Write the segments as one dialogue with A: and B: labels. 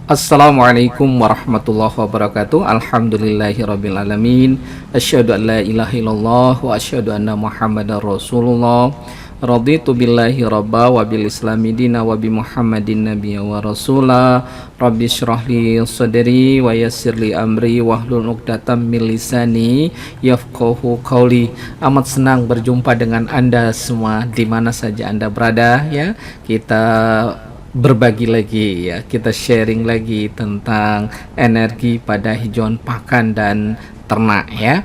A: Assalamualaikum warahmatullahi wabarakatuh. Alhamdulillahirrabbilalamin. Asyhadu an la ilaha illallah wa asyhadu anna muhammadar rasulullah. Raditu billahi rabba wa bil islami dina wa bi muhammadin nabiyya wa rasula. Rabbi syrah li sadri wa yassir li amri wahlul 'uqdatam min lisani yafqahu qawli. Amat senang berjumpa dengan Anda semua di mana saja Anda berada ya. Kita berbagi lagi ya, kita sharing lagi tentang energi pada hijauan pakan dan ternak ya.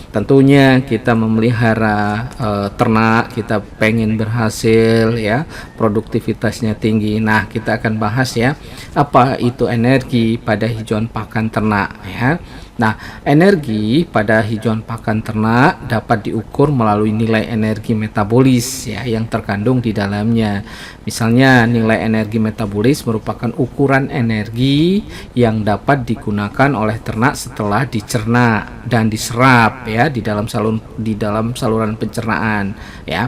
A: Tentunya kita memelihara ternak, kita pengen berhasil ya, produktivitasnya tinggi. Nah, kita akan bahas ya, apa itu energi pada hijauan pakan ternak ya. Nah, energi pada hijauan pakan ternak dapat diukur melalui nilai energi metabolis ya yang terkandung di dalamnya. Misalnya, nilai energi metabolis merupakan ukuran energi yang dapat digunakan oleh ternak setelah dicerna dan diserap ya di dalam saluran pencernaan ya.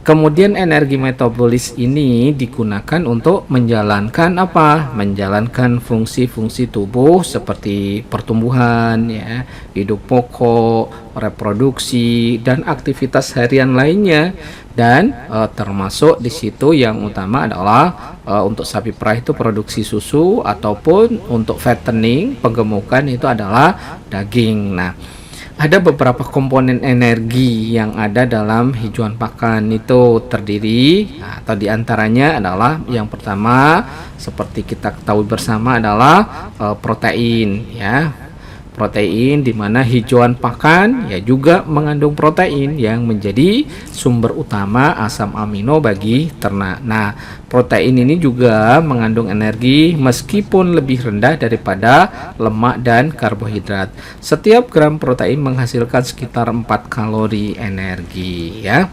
A: Kemudian energi metabolis ini digunakan untuk menjalankan apa? Menjalankan fungsi-fungsi tubuh seperti pertumbuhan, ya, hidup pokok, reproduksi, dan aktivitas harian lainnya. Dan termasuk di situ yang utama adalah untuk sapi perah itu produksi susu, ataupun untuk fattening, penggemukan itu adalah daging. Nah, ada beberapa komponen energi yang ada dalam hijauan pakan itu terdiri atau diantaranya adalah yang pertama seperti kita ketahui bersama adalah protein ya. Protein di mana hijauan pakan ya juga mengandung protein yang menjadi sumber utama asam amino bagi ternak. Nah, protein ini juga mengandung energi meskipun lebih rendah daripada lemak dan karbohidrat. Setiap gram protein menghasilkan sekitar 4 kalori energi ya.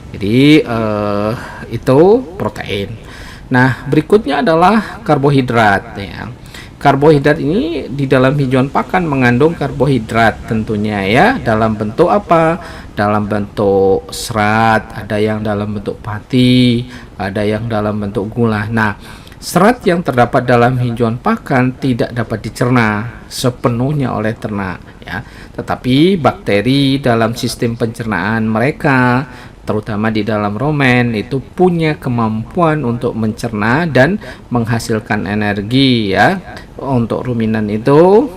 A: Jadi itu protein. Nah, berikutnya adalah karbohidrat ya. Karbohidrat ini di dalam hijauan pakan mengandung karbohidrat tentunya ya, dalam bentuk apa? Dalam bentuk serat, ada yang dalam bentuk pati, ada yang dalam bentuk gula. Nah, serat yang terdapat dalam hijauan pakan tidak dapat dicerna sepenuhnya oleh ternak ya, tetapi bakteri dalam sistem pencernaan mereka, terutama di dalam rumen, itu punya kemampuan untuk mencerna dan menghasilkan energi ya. Untuk ruminan itu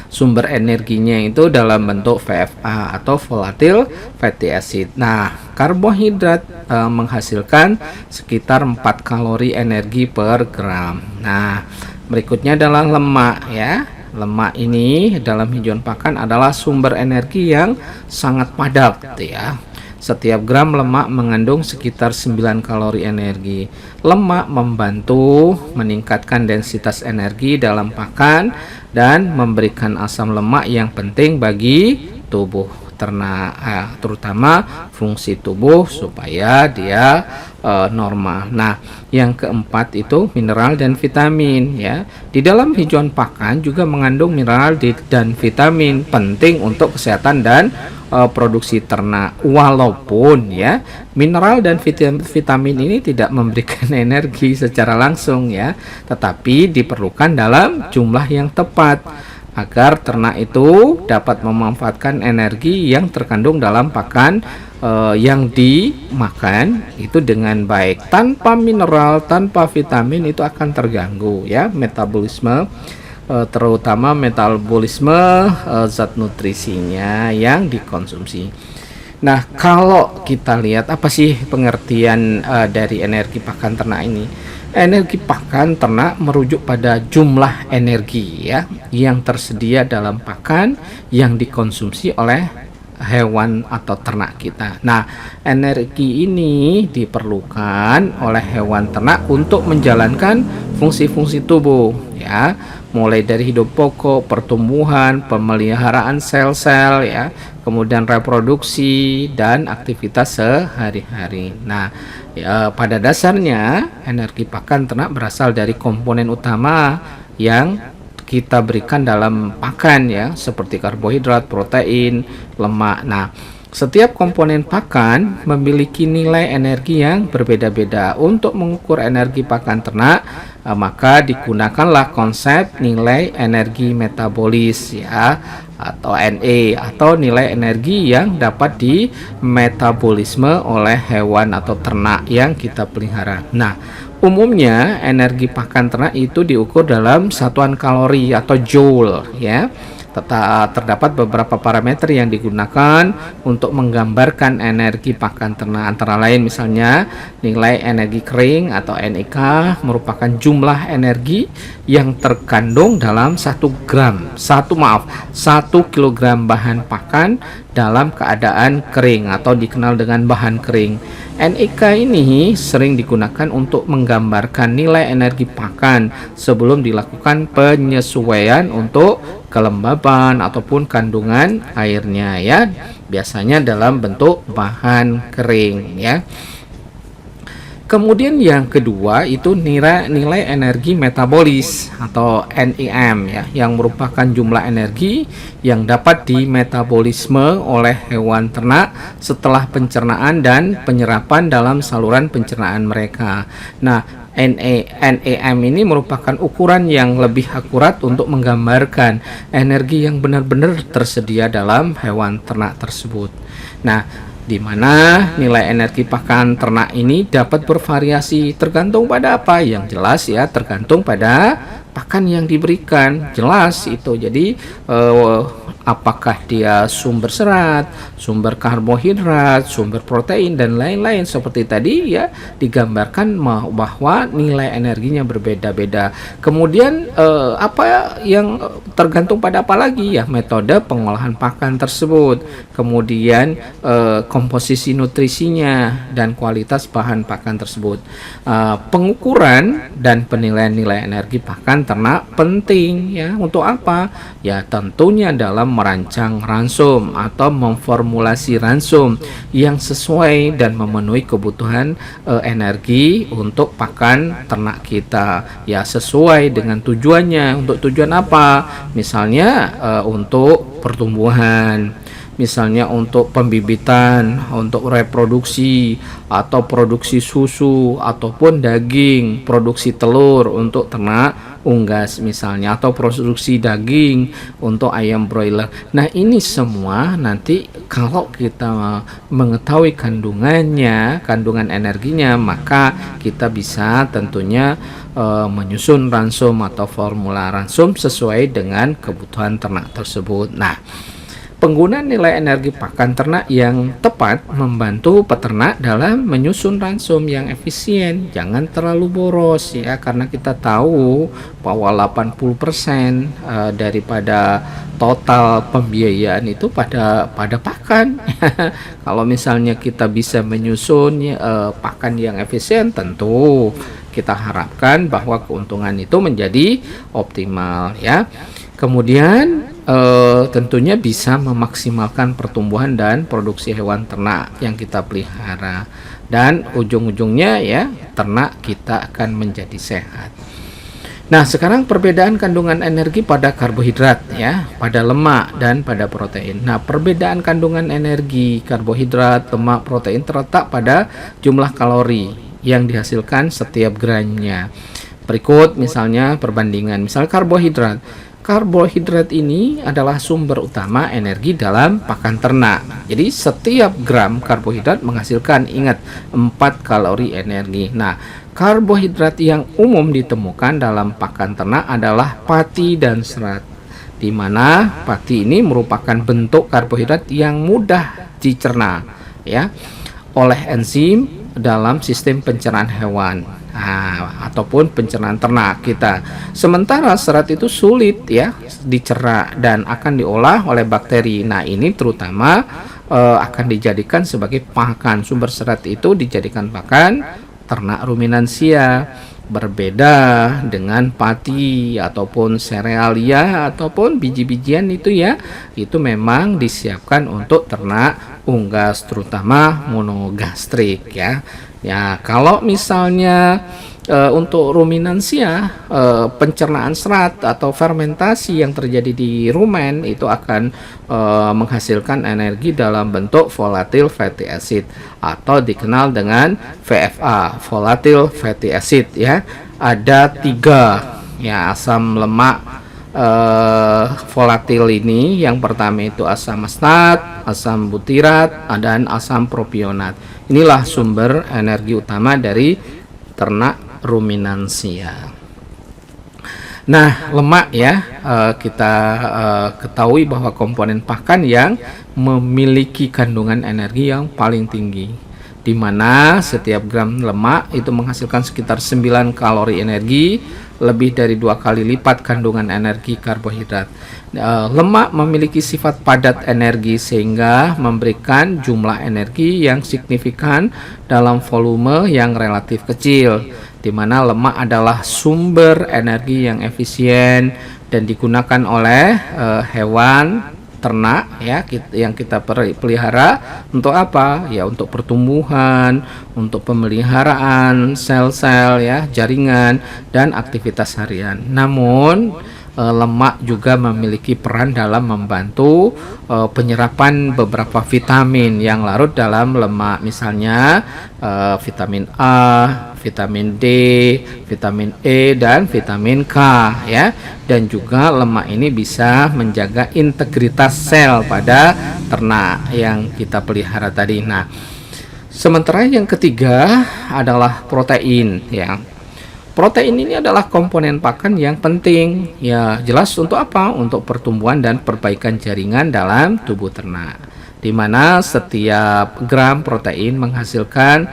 A: sumber energinya itu dalam bentuk VFA atau volatile fatty acid. Nah, karbohidrat menghasilkan sekitar 4 kalori energi per gram. Nah, berikutnya adalah lemak ya. Lemak ini dalam hijauan pakan adalah sumber energi yang sangat padat ya. Setiap gram lemak mengandung sekitar 9 kalori energi. Lemak membantu meningkatkan densitas energi dalam pakan dan memberikan asam lemak yang penting bagi tubuh ternak, terutama fungsi tubuh supaya dia normal. Nah, yang keempat itu mineral dan vitamin ya. Di dalam hijauan pakan juga mengandung mineral dan vitamin penting untuk kesehatan dan produksi ternak. Walaupun ya mineral dan vitamin ini tidak memberikan energi secara langsung ya, tetapi diperlukan dalam jumlah yang tepat agar ternak itu dapat memanfaatkan energi yang terkandung dalam pakan yang dimakan itu dengan baik. Tanpa mineral, tanpa vitamin itu akan terganggu ya metabolisme, terutama metabolisme zat nutrisinya yang dikonsumsi. Nah, kalau kita lihat apa sih pengertian dari energi pakan ternak ini? Energi pakan ternak merujuk pada jumlah energi ya yang tersedia dalam pakan yang dikonsumsi oleh hewan atau ternak kita. Nah, energi ini diperlukan oleh hewan ternak untuk menjalankan fungsi-fungsi tubuh ya, mulai dari hidup pokok, pertumbuhan, pemeliharaan sel-sel ya, kemudian reproduksi dan aktivitas sehari-hari. Nah, ya, pada dasarnya energi pakan ternak berasal dari komponen utama yang kita berikan dalam pakan ya, seperti karbohidrat, protein, lemak. Nah, Setiap komponen pakan memiliki nilai energi yang berbeda-beda. Untuk mengukur energi pakan ternak, maka digunakanlah konsep nilai energi metabolis ya, atau NE, atau nilai energi yang dapat dimetabolisme oleh hewan atau ternak yang kita pelihara. Nah, umumnya energi pakan ternak itu diukur dalam satuan kalori atau joule ya. Terdapat beberapa parameter yang digunakan untuk menggambarkan energi pakan ternak, antara lain misalnya nilai energi kering atau NEK merupakan jumlah energi yang terkandung dalam 1 kilogram bahan pakan dalam keadaan kering atau dikenal dengan bahan kering. NEK ini sering digunakan untuk menggambarkan nilai energi pakan sebelum dilakukan penyesuaian untuk kelembaban ataupun kandungan airnya ya, biasanya dalam bentuk bahan kering ya. Kemudian yang kedua itu nilai energi metabolis atau NEM ya, yang merupakan jumlah energi yang dapat dimetabolisme oleh hewan ternak setelah pencernaan dan penyerapan dalam saluran pencernaan mereka. Nah, NEM ini merupakan ukuran yang lebih akurat untuk menggambarkan energi yang benar-benar tersedia dalam hewan ternak tersebut. Nah, di mana nilai energi pakan ternak ini dapat bervariasi tergantung pada apa? Yang jelas ya, tergantung pada pakan yang diberikan, jelas itu. Jadi apakah dia sumber serat, sumber karbohidrat, sumber protein dan lain-lain seperti tadi ya, digambarkan bahwa nilai energinya berbeda-beda. Kemudian apa yang tergantung pada apa lagi ya? Metode pengolahan pakan tersebut, kemudian komposisi nutrisinya dan kualitas bahan pakan tersebut. Pengukuran dan penilaian nilai energi pakan ternak penting ya. Untuk apa? Ya tentunya dalam merancang ransum atau memformulasi ransum yang sesuai dan memenuhi kebutuhan energi untuk pakan ternak kita ya, sesuai dengan tujuannya. Untuk tujuan apa? Misalnya untuk pertumbuhan, misalnya untuk pembibitan, untuk reproduksi atau produksi susu ataupun daging, produksi telur untuk ternak unggas misalnya, atau produksi daging untuk ayam broiler. Nah, ini semua nanti kalau kita mengetahui kandungannya, kandungan energinya, maka kita bisa tentunya menyusun ransum atau formula ransum sesuai dengan kebutuhan ternak tersebut. Nah, penggunaan nilai energi pakan ternak yang tepat membantu peternak dalam menyusun ransum yang efisien. Jangan terlalu boros ya, karena kita tahu bahwa 80% daripada total pembiayaan itu pada pakan. Kalau misalnya kita bisa menyusun pakan yang efisien, tentu kita harapkan bahwa keuntungan itu menjadi optimal ya. Kemudian tentunya bisa memaksimalkan pertumbuhan dan produksi hewan ternak yang kita pelihara, dan ujung-ujungnya ya ternak kita akan menjadi sehat. Nah, sekarang perbedaan kandungan energi pada karbohidrat ya, pada lemak dan pada protein. Nah, perbedaan kandungan energi karbohidrat, lemak, protein terletak pada jumlah kalori yang dihasilkan setiap gramnya. Berikut misalnya perbandingan. Misal karbohidrat. Karbohidrat ini adalah sumber utama energi dalam pakan ternak. Jadi setiap gram karbohidrat menghasilkan, ingat, 4 kalori energi. Nah, karbohidrat yang umum ditemukan dalam pakan ternak adalah pati dan serat, di mana pati ini merupakan bentuk karbohidrat yang mudah dicerna ya oleh enzim dalam sistem pencernaan hewan ataupun pencernaan ternak kita. Sementara serat itu sulit ya dicerna dan akan diolah oleh bakteri. Nah, ini terutama akan dijadikan sebagai pakan. Sumber serat itu dijadikan pakan ternak ruminansia. Berbeda dengan pati ataupun serealia ataupun biji-bijian itu ya, itu memang disiapkan untuk ternak unggas, terutama monogastrik ya. Ya, kalau misalnya untuk ruminansia, pencernaan serat atau fermentasi yang terjadi di rumen itu akan menghasilkan energi dalam bentuk volatile fatty acid atau dikenal dengan VFA, volatile fatty acid ya. Ada 3 ya asam lemak volatil ini. Yang pertama itu asam astat, asam butirat, dan asam propionat. Inilah sumber energi utama dari ternak ruminansia. Nah, lemak ya, kita ketahui bahwa komponen pakan yang memiliki kandungan energi yang paling tinggi, di mana setiap gram lemak itu menghasilkan sekitar 9 kalori energi, lebih dari 2 kali lipat kandungan energi karbohidrat. Lemak memiliki sifat padat energi sehingga memberikan jumlah energi yang signifikan dalam volume yang relatif kecil, di mana lemak adalah sumber energi yang efisien dan digunakan oleh hewan ternak ya yang kita pelihara untuk apa? Ya untuk pertumbuhan, untuk pemeliharaan sel-sel ya, jaringan dan aktivitas harian. Namun lemak juga memiliki peran dalam membantu penyerapan beberapa vitamin yang larut dalam lemak, misalnya vitamin A, vitamin D, vitamin E, dan vitamin K ya. Dan juga lemak ini bisa menjaga integritas sel pada ternak yang kita pelihara tadi. Nah, sementara yang ketiga adalah protein ya. Protein ini adalah komponen pakan yang penting ya, jelas untuk apa? Untuk pertumbuhan dan perbaikan jaringan dalam tubuh ternak, di mana setiap gram protein menghasilkan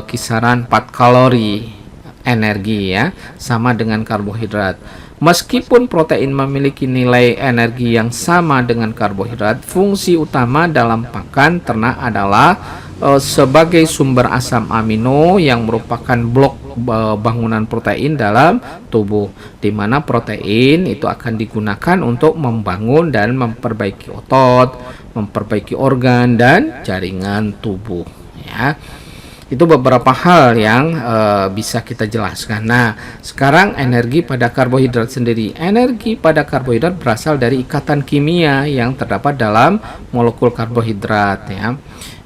A: kisaran 4 kalori energi ya, sama dengan karbohidrat. Meskipun protein memiliki nilai energi yang sama dengan karbohidrat, fungsi utama dalam pakan ternak adalah sebagai sumber asam amino yang merupakan blok bangunan protein dalam tubuh, di mana protein itu akan digunakan untuk membangun dan memperbaiki otot, memperbaiki organ dan jaringan tubuh ya. Itu beberapa hal yang bisa kita jelaskan. Nah, sekarang energi pada karbohidrat sendiri. Energi pada karbohidrat berasal dari ikatan kimia yang terdapat dalam molekul karbohidrat ya.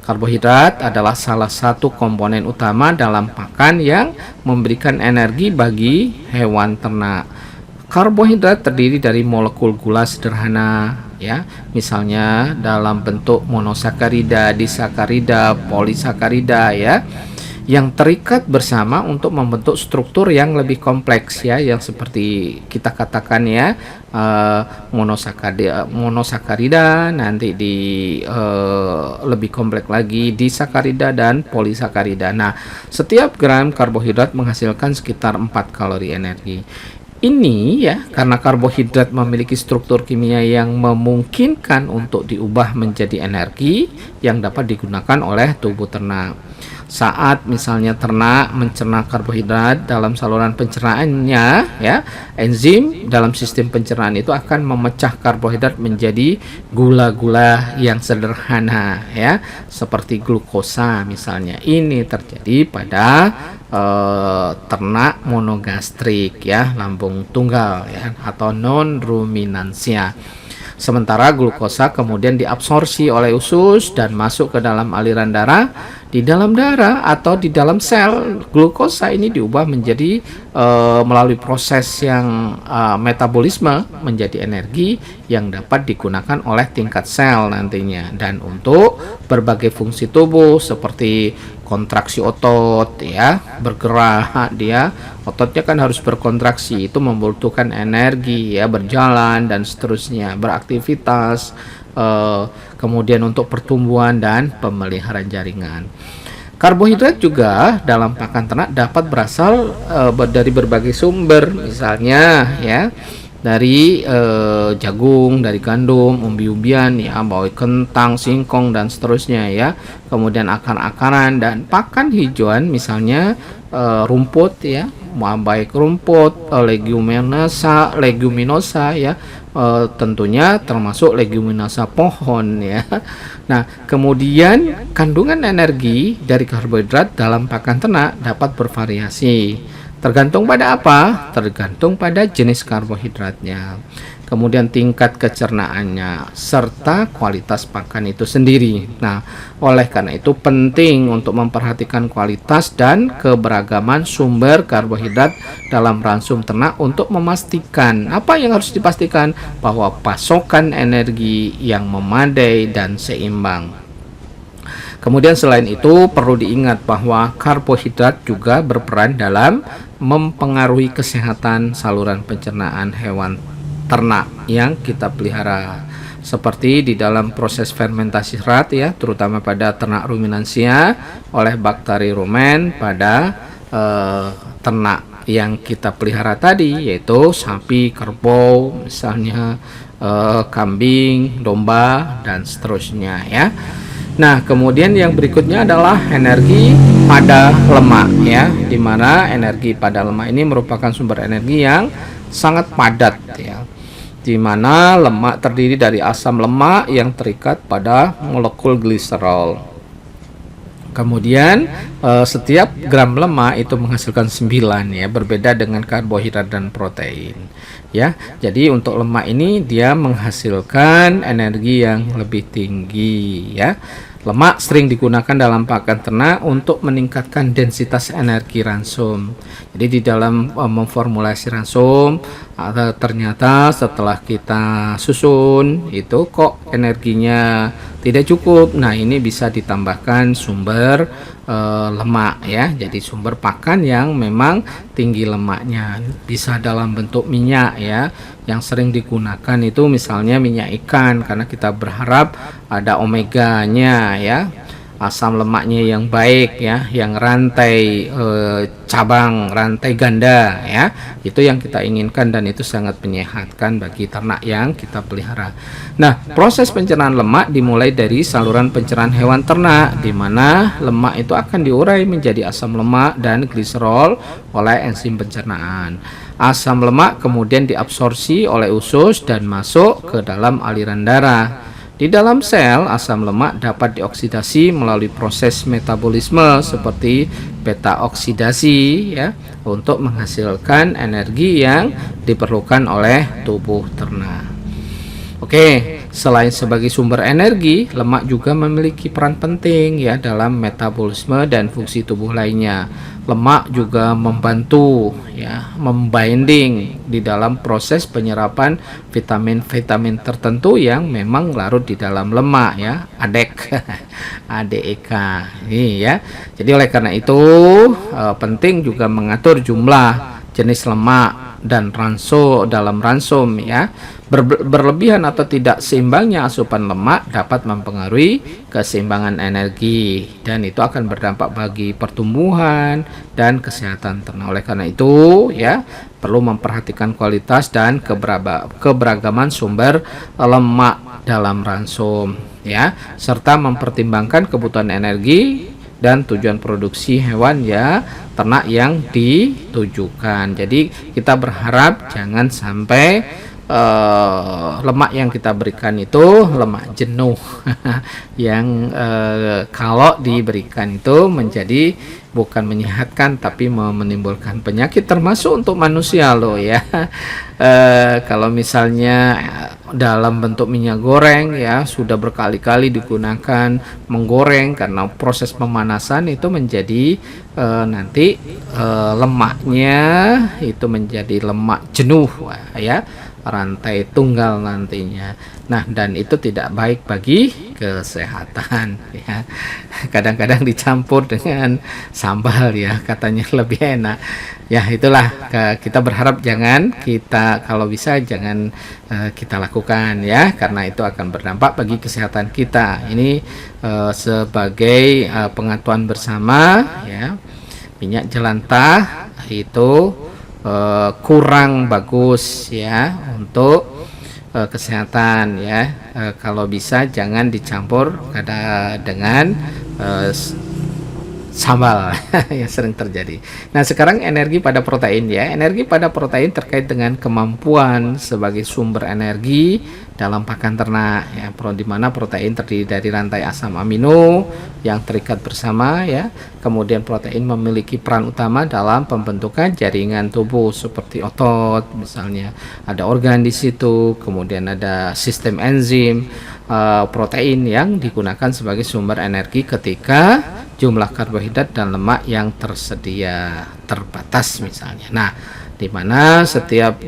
A: Karbohidrat adalah salah satu komponen utama dalam pakan yang memberikan energi bagi hewan ternak. Karbohidrat terdiri dari molekul gula sederhana ya, misalnya dalam bentuk monosakarida, disakarida, polisakarida ya, yang terikat bersama untuk membentuk struktur yang lebih kompleks ya, yang seperti kita katakan ya, monosakarida nanti lebih kompleks lagi disakarida dan polisakarida. Nah, setiap gram karbohidrat menghasilkan sekitar 4 kalori energi. Ini ya karena karbohidrat memiliki struktur kimia yang memungkinkan untuk diubah menjadi energi yang dapat digunakan oleh tubuh ternak. Saat misalnya ternak mencerna karbohidrat dalam saluran pencernaannya ya, enzim dalam sistem pencernaan itu akan memecah karbohidrat menjadi gula-gula yang sederhana ya, seperti glukosa misalnya. Ini terjadi pada ternak monogastrik ya, lambung tunggal ya, atau non ruminansia. Sementara glukosa kemudian diabsorpsi oleh usus dan masuk ke dalam aliran darah. Di dalam darah atau di dalam sel, glukosa ini diubah menjadi melalui proses yang metabolisme menjadi energi yang dapat digunakan oleh tingkat sel nantinya, dan untuk berbagai fungsi tubuh seperti kontraksi otot ya, bergerak dia, ototnya kan harus berkontraksi, itu membutuhkan energi ya, berjalan dan seterusnya, beraktivitas, kemudian untuk pertumbuhan dan pemeliharaan jaringan. Karbohidrat juga dalam pakan ternak dapat berasal dari berbagai sumber, misalnya ya dari jagung, dari gandum, umbi-umbian ya, bawang, kentang, singkong dan seterusnya ya. Kemudian akar-akaran dan pakan hijauan, misalnya rumput ya, baik rumput, leguminosa ya, tentunya termasuk leguminosa pohon ya. Nah, kemudian kandungan energi dari karbohidrat dalam pakan ternak dapat bervariasi. Tergantung pada apa? Tergantung pada jenis karbohidratnya. Kemudian tingkat kecernaannya serta kualitas pakan itu sendiri. Nah, oleh karena itu penting untuk memperhatikan kualitas dan keberagaman sumber karbohidrat dalam ransum ternak untuk memastikan apa yang harus dipastikan bahwa pasokan energi yang memadai dan seimbang. Kemudian selain itu perlu diingat bahwa karbohidrat juga berperan dalam mempengaruhi kesehatan saluran pencernaan hewan ternak yang kita pelihara, seperti di dalam proses fermentasi serat ya, terutama pada ternak ruminansia oleh bakteri rumen pada ternak yang kita pelihara tadi, yaitu sapi, kerbau, misalnya kambing, domba, dan seterusnya ya. Nah, kemudian yang berikutnya adalah energi pada lemak ya, dimana energi pada lemak ini merupakan sumber energi yang sangat padat ya, di mana lemak terdiri dari asam lemak yang terikat pada molekul gliserol. Kemudian setiap gram lemak itu menghasilkan 9 ya, berbeda dengan karbohidrat dan protein ya. Jadi untuk lemak ini dia menghasilkan energi yang lebih tinggi ya. Lemak sering digunakan dalam pakan ternak untuk meningkatkan densitas energi ransum. Jadi di dalam memformulasi ransum, ternyata setelah kita susun itu kok energinya tidak cukup. Nah, ini bisa ditambahkan sumber lemak ya. Jadi sumber pakan yang memang tinggi lemaknya, bisa dalam bentuk minyak ya. Yang sering digunakan itu misalnya minyak ikan, karena kita berharap ada omeganya ya, asam lemaknya yang baik ya, yang rantai cabang, rantai ganda ya, itu yang kita inginkan dan itu sangat menyehatkan bagi ternak yang kita pelihara. Nah, proses pencernaan lemak dimulai dari saluran pencernaan hewan ternak, di mana lemak itu akan diurai menjadi asam lemak dan gliserol oleh enzim pencernaan. Asam lemak kemudian diabsorpsi oleh usus dan masuk ke dalam aliran darah. Di dalam sel, asam lemak dapat dioksidasi melalui proses metabolisme seperti beta oksidasi ya, untuk menghasilkan energi yang diperlukan oleh tubuh ternak. Oke, selain sebagai sumber energi, lemak juga memiliki peran penting ya dalam metabolisme dan fungsi tubuh lainnya. Lemak juga membantu ya, membinding di dalam proses penyerapan vitamin-vitamin tertentu yang memang larut di dalam lemak ya, ADEK ini ya. Jadi oleh karena itu penting juga mengatur jumlah jenis lemak dan dalam ransum ya. Berlebihan atau tidak seimbangnya asupan lemak dapat mempengaruhi keseimbangan energi dan itu akan berdampak bagi pertumbuhan dan kesehatan ternak. Oleh karena itu ya, perlu memperhatikan kualitas dan keberagaman sumber lemak dalam ransum ya, serta mempertimbangkan kebutuhan energi dan tujuan produksi hewan ya, ternak yang ditujukan. Jadi kita berharap jangan sampai lemak yang kita berikan itu lemak jenuh yang kalau diberikan itu menjadi bukan menyehatkan tapi menimbulkan penyakit, termasuk untuk manusia loh ya. Kalau misalnya dalam bentuk minyak goreng ya, sudah berkali-kali digunakan menggoreng, karena proses pemanasan itu menjadi nanti lemaknya itu menjadi lemak jenuh ya, rantai tunggal nantinya. Nah, dan itu tidak baik bagi kesehatan ya. Kadang-kadang dicampur dengan sambal ya, katanya lebih enak. Ya, itulah kita berharap kalau bisa jangan kita lakukan ya, karena itu akan berdampak bagi kesehatan kita. Ini sebagai pengetahuan bersama ya, minyak jelantah itu kurang bagus ya untuk kesehatan ya. Kalau bisa jangan dicampur dengan sambal yang sering terjadi. Nah, sekarang energi pada protein ya. Energi pada protein terkait dengan kemampuan sebagai sumber energi dalam pakan ternak ya, di mana protein terdiri dari rantai asam amino yang terikat bersama ya. Kemudian protein memiliki peran utama dalam pembentukan jaringan tubuh seperti otot misalnya. Ada organ di situ, kemudian ada sistem enzim. Protein yang digunakan sebagai sumber energi ketika jumlah karbohidrat dan lemak yang tersedia terbatas misalnya. Nah, di mana setiap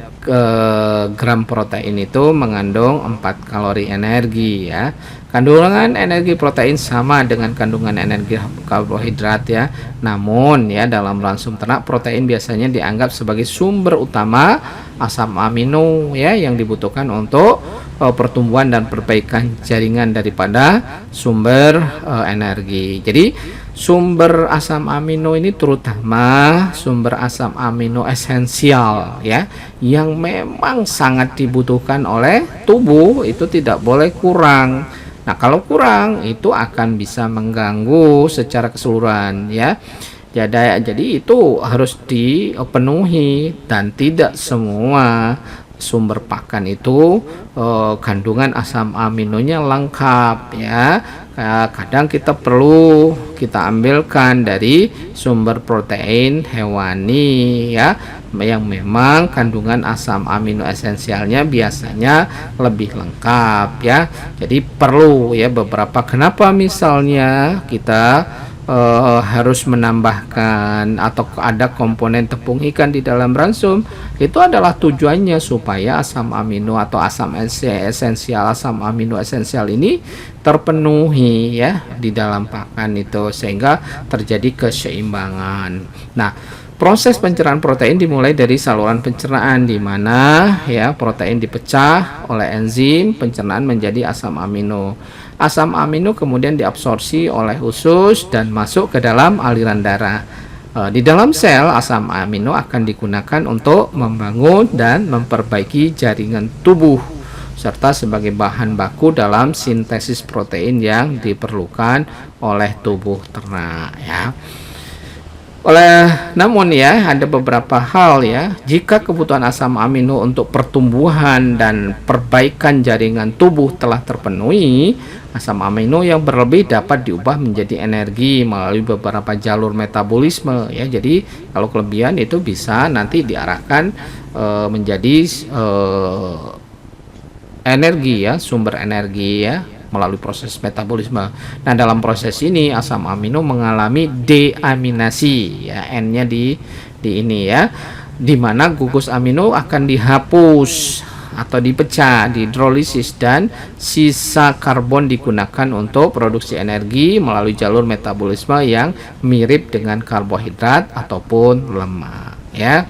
A: gram protein itu mengandung 4 kalori energi ya. Kandungan energi protein sama dengan kandungan energi karbohidrat ya. Namun ya dalam ransum ternak protein biasanya dianggap sebagai sumber utama asam amino ya yang dibutuhkan untuk pertumbuhan dan perbaikan jaringan daripada sumber energi. Jadi sumber asam amino ini terutama sumber asam amino esensial ya yang memang sangat dibutuhkan oleh tubuh, itu tidak boleh kurang. Nah, kalau kurang itu akan bisa mengganggu secara keseluruhan ya. Jadi itu harus dipenuhi dan tidak semua sumber pakan itu kandungan asam aminonya lengkap ya. Kadang kita perlu kita ambilkan dari sumber protein hewani ya yang memang kandungan asam amino esensialnya biasanya lebih lengkap ya. Jadi perlu ya beberapa, kenapa misalnya kita harus menambahkan atau ada komponen tepung ikan di dalam ransum, itu adalah tujuannya supaya asam amino atau asam amino esensial ini terpenuhi ya di dalam pakan itu sehingga terjadi keseimbangan. Nah, proses pencernaan protein dimulai dari saluran pencernaan di mana ya protein dipecah oleh enzim pencernaan menjadi asam amino. Asam amino kemudian diabsorpsi oleh usus dan masuk ke dalam aliran darah. Di dalam sel asam amino akan digunakan untuk membangun dan memperbaiki jaringan tubuh serta sebagai bahan baku dalam sintesis protein yang diperlukan oleh tubuh ternak ya. Namun ya ada beberapa hal ya, jika kebutuhan asam amino untuk pertumbuhan dan perbaikan jaringan tubuh telah terpenuhi, asam amino yang berlebih dapat diubah menjadi energi melalui beberapa jalur metabolisme ya. Jadi kalau kelebihan itu bisa nanti diarahkan menjadi energi ya, sumber energi ya melalui proses metabolisme. Nah, dalam proses ini asam amino mengalami deaminasi ya, N-nya di ini ya, di mana gugus amino akan dihapus atau dipecah, dihidrolisis dan sisa karbon digunakan untuk produksi energi melalui jalur metabolisme yang mirip dengan karbohidrat ataupun lemak ya.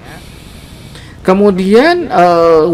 A: Kemudian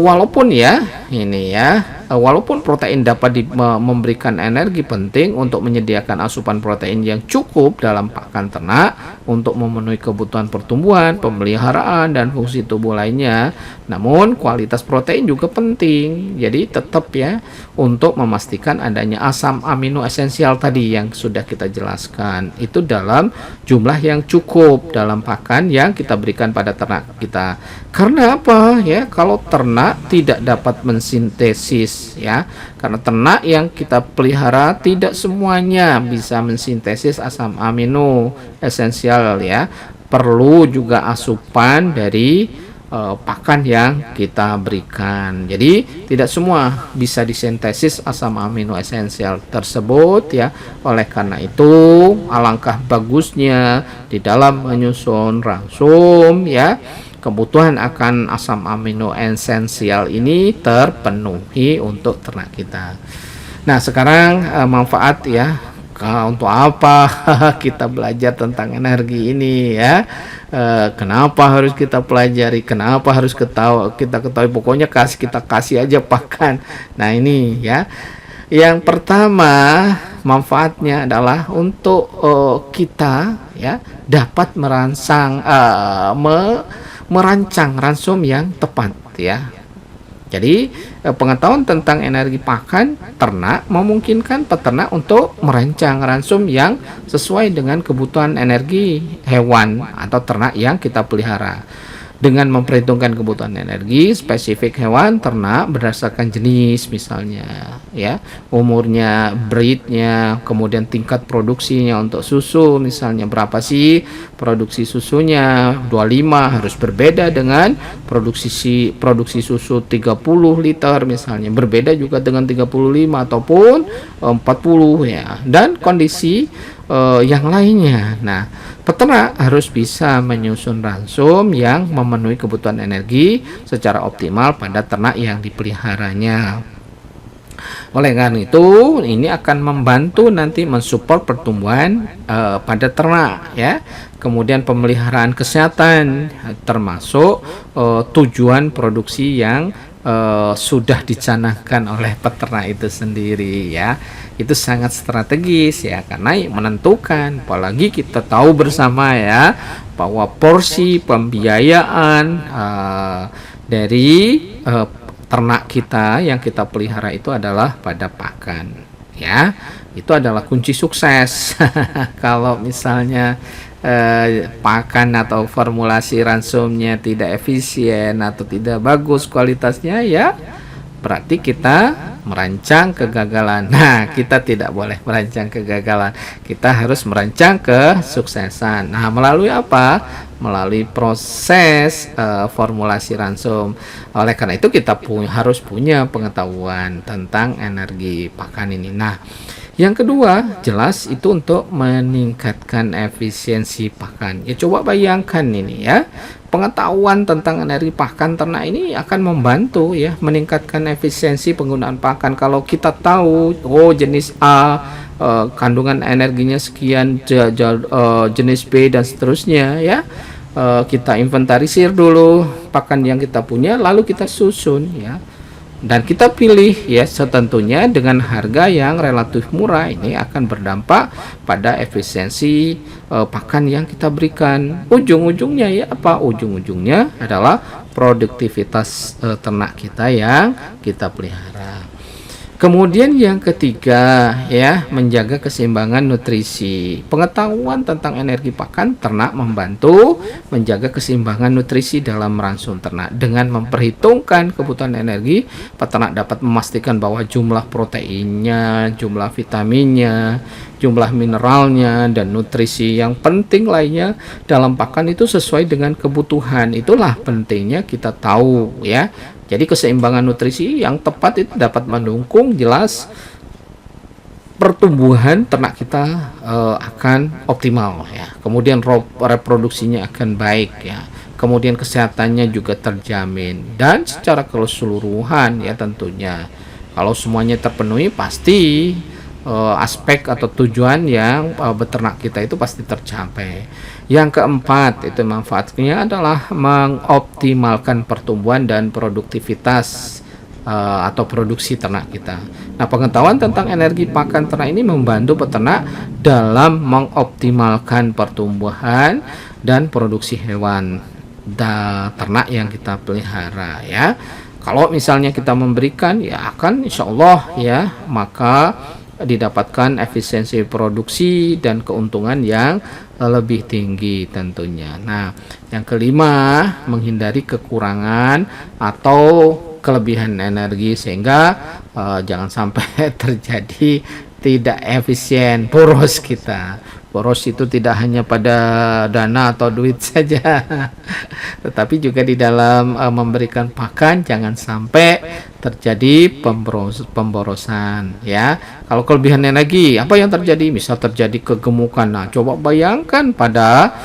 A: walaupun ya ini ya walaupun protein dapat memberikan energi penting untuk menyediakan asupan protein yang cukup dalam pakan ternak untuk memenuhi kebutuhan pertumbuhan, pemeliharaan, dan fungsi tubuh lainnya, namun kualitas protein juga penting. Jadi tetap ya untuk memastikan adanya asam amino esensial tadi yang sudah kita jelaskan itu dalam jumlah yang cukup dalam pakan yang kita berikan pada ternak kita. Karena apa ya? Kalau ternak tidak dapat mensintesis ya, karena ternak yang kita pelihara tidak semuanya bisa mensintesis asam amino esensial ya, perlu juga asupan dari pakan yang kita berikan. Jadi tidak semua bisa disintesis asam amino esensial tersebut ya. Oleh karena itu alangkah bagusnya di dalam menyusun ransum ya, kebutuhan akan asam amino esensial ini terpenuhi untuk ternak kita. Nah, sekarang manfaat ya, untuk apa kita belajar tentang energi ini ya? Kenapa harus kita pelajari? Kenapa harus kita ketahui? Pokoknya kita kasih aja pakan. Nah, ini ya. Yang pertama manfaatnya adalah untuk kita ya dapat merancang ransum yang tepat ya. Jadi pengetahuan tentang energi pakan ternak memungkinkan peternak untuk merancang ransum yang sesuai dengan kebutuhan energi hewan atau ternak yang kita pelihara. Dengan memperhitungkan kebutuhan energi spesifik hewan ternak berdasarkan jenis misalnya, ya, umurnya, breednya, kemudian tingkat produksinya untuk susu misalnya berapa sih produksi susunya, 25 harus berbeda dengan produksi susu 30 liter misalnya, berbeda juga dengan 35 ataupun 40 ya, dan kondisi yang lainnya. Nah, peternak harus bisa menyusun ransum yang memenuhi kebutuhan energi secara optimal pada ternak yang dipeliharanya. Oleh karena itu, ini akan membantu nanti mensupport pertumbuhan pada ternak, ya. Kemudian pemeliharaan kesehatan, termasuk tujuan produksi yang sudah dicanangkan oleh peternak itu sendiri, ya. Itu sangat strategis ya, karena menentukan, apalagi kita tahu bersama ya bahwa porsi pembiayaan dari ternak kita yang kita pelihara itu adalah pada pakan, ya. Itu adalah kunci sukses. Kalau misalnya pakan atau formulasi ransumnya tidak efisien atau tidak bagus kualitasnya, ya berarti kita merancang kegagalan. Nah, kita tidak boleh merancang kegagalan. Kita harus merancang kesuksesan. Nah, melalui apa? Melalui proses formulasi ransum. Oleh karena itu kita harus punya pengetahuan tentang energi pakan ini. Nah, yang kedua, jelas itu untuk meningkatkan efisiensi pakan. Ya, coba bayangkan ini ya. Pengetahuan tentang energi pakan ternak ini akan membantu ya meningkatkan efisiensi penggunaan pakan. Kalau kita tahu, oh jenis A kandungan energinya sekian, jenis B dan seterusnya ya. Kita inventarisir dulu pakan yang kita punya, lalu kita susun ya. Dan kita pilih ya setentunya dengan harga yang relatif murah. Ini akan berdampak pada efisiensi pakan yang kita berikan. Ujung-ujungnya ya apa? Ujung-ujungnya adalah produktivitas ternak kita yang kita pelihara. Kemudian yang ketiga ya, menjaga keseimbangan nutrisi. Pengetahuan tentang energi pakan ternak membantu menjaga keseimbangan nutrisi dalam ransum ternak. Dengan memperhitungkan kebutuhan energi, peternak dapat memastikan bahwa jumlah proteinnya, jumlah vitaminnya, jumlah mineralnya, dan nutrisi yang penting lainnya dalam pakan itu sesuai dengan kebutuhan. Itulah pentingnya kita tahu ya. Jadi keseimbangan nutrisi yang tepat itu dapat mendukung jelas pertumbuhan ternak kita akan optimal ya. Kemudian reproduksinya akan baik ya. Kemudian kesehatannya juga terjamin, dan secara keseluruhan ya tentunya. Kalau semuanya terpenuhi, pasti aspek atau tujuan yang beternak kita itu pasti tercapai. Yang keempat, itu manfaatnya adalah mengoptimalkan pertumbuhan dan produktivitas atau produksi ternak kita. Nah, pengetahuan tentang energi pakan ternak ini membantu peternak dalam mengoptimalkan pertumbuhan dan produksi hewan ternak yang kita pelihara ya. Kalau misalnya kita memberikan, ya akan insya Allah ya, maka didapatkan efisiensi produksi dan keuntungan yang lebih tinggi tentunya. Nah, yang kelima, menghindari kekurangan atau kelebihan energi sehingga jangan sampai terjadi tidak efisien, boros kita. Boros itu tidak hanya pada dana atau duit saja, tetapi juga di dalam memberikan pakan jangan sampai terjadi pemborosan ya. Kalau kelebihan energi, apa yang terjadi? Misal terjadi kegemukan. Nah, coba bayangkan pada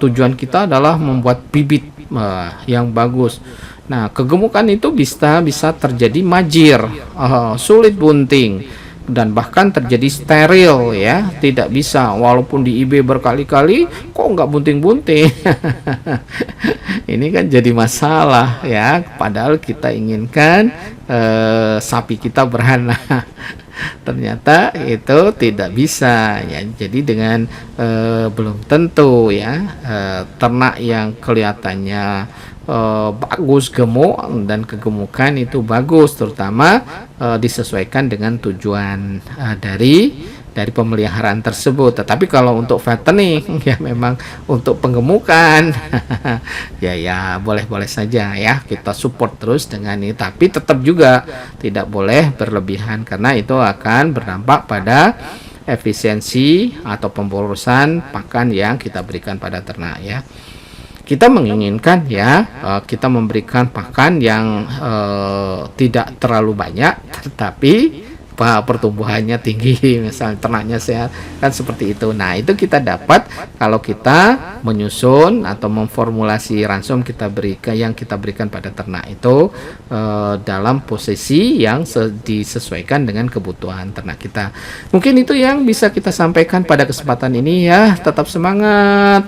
A: tujuan kita adalah membuat bibit yang bagus. Nah, kegemukan itu bisa terjadi majir, sulit bunting, dan bahkan terjadi steril ya, tidak bisa walaupun di IB berkali-kali kok nggak bunting-bunting. Ini kan jadi masalah ya, padahal kita inginkan sapi kita beranak. Ternyata itu tidak bisa ya. Jadi dengan belum tentu ya ternak yang kelihatannya bagus, gemuk, dan kegemukan itu bagus, terutama disesuaikan dengan tujuan dari pemeliharaan tersebut. Tetapi kalau untuk fattening ya memang untuk penggemukan ya boleh-boleh saja ya, kita support terus dengan ini, tapi tetap juga tidak boleh berlebihan karena itu akan berdampak pada efisiensi atau pemborosan pakan yang kita berikan pada ternak ya. Kita menginginkan ya kita memberikan pakan yang tidak terlalu banyak tetapi pertumbuhannya tinggi, misalnya ternaknya sehat, kan seperti itu. Nah, itu kita dapat kalau kita menyusun atau memformulasi ransum yang kita berikan pada ternak itu dalam posisi yang disesuaikan dengan kebutuhan ternak kita. Mungkin itu yang bisa kita sampaikan pada kesempatan ini ya. Tetap semangat.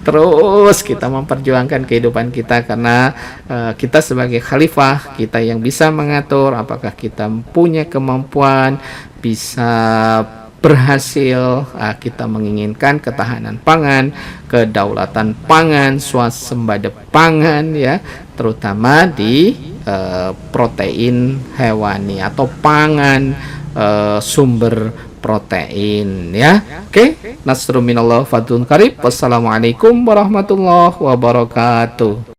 A: Terus kita memperjuangkan kehidupan kita karena kita sebagai khalifah, kita yang bisa mengatur apakah kita punya kemampuan bisa berhasil, kita menginginkan ketahanan pangan, kedaulatan pangan, swasembada pangan ya, terutama di protein hewani atau pangan sumber protein ya. Oke, nasrun minallah fadlun qarib. Wassalamualaikum warahmatullahi wabarakatuh.